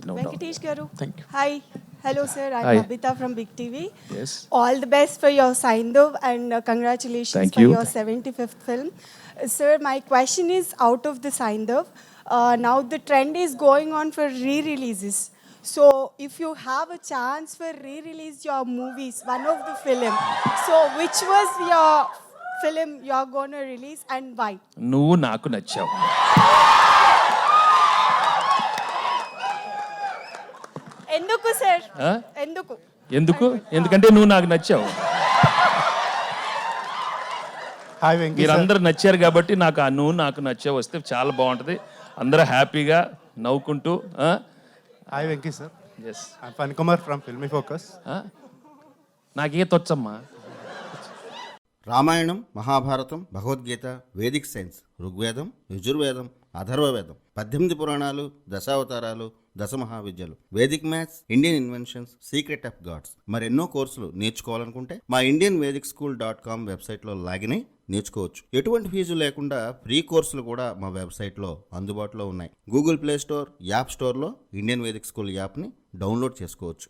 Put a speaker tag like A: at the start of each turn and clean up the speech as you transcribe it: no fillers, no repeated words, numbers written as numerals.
A: No doubt.
B: Venkatesh Garu.
A: Thank you.
B: Hi. Hello, sir. I'm
A: Hi.
B: Babita from Big TV.
A: Yes.
B: All the best for your Saindav and congratulations
A: Thank
B: for
A: you.
B: your 75th film. Sir, my question is out of the Saindav. Now the trend is going on for re-releases. So if you have a chance for re-release your movies, one of the film, so which was your film you're going to release and why?
A: నువ్వు నాకు నచ్చావు.
B: ఎందుకు sir?
A: Huh?
B: ఎందుకు?
A: ఎందుకంటే నువ్వు నాకు నచ్చావు.
C: Hi Venky sir.
A: మీరందరూ నచ్చారు కాబట్టి నాకు ఆ నువ్వు నాకు నచ్చావు వస్తే చాలా బాగుంటుంది. అందరూ హ్యాపీగా నవ్వుకుంటూ.
C: Hi Venky sir.
A: Yes.
C: I'm fun Kumar from filmy focus.
A: నాకే తొచ్చమ్మా.
D: రామాయణం, మహాభారతం, భగవద్గీత, వేదిక్ సైన్స్, ఋగ్వేదం, యజుర్వేదం, అథర్వవేదం, 18 పురాణాలు, దశావతారాలు, దశమహావిద్యలు, Vedic maths, Indian inventions, secret of God's, మరెన్నో కోర్సులు నేర్చుకోవాలనుకుంటే మా indianvedicSchool.com వెబ్సైట్లో లాగిన్ అయి నేర్చుకోవచ్చు. ఎటువంటి ఫీజు లేకుండా ఫ్రీ కోర్సులు కూడా మా వెబ్సైట్లో అందుబాటులో ఉన్నాయి. గూగుల్ ప్లే స్టోర్, యాప్ స్టోర్లో ఇండియన్ వేదిక్ స్కూల్ యాప్ని డౌన్లోడ్ చేసుకోవచ్చు.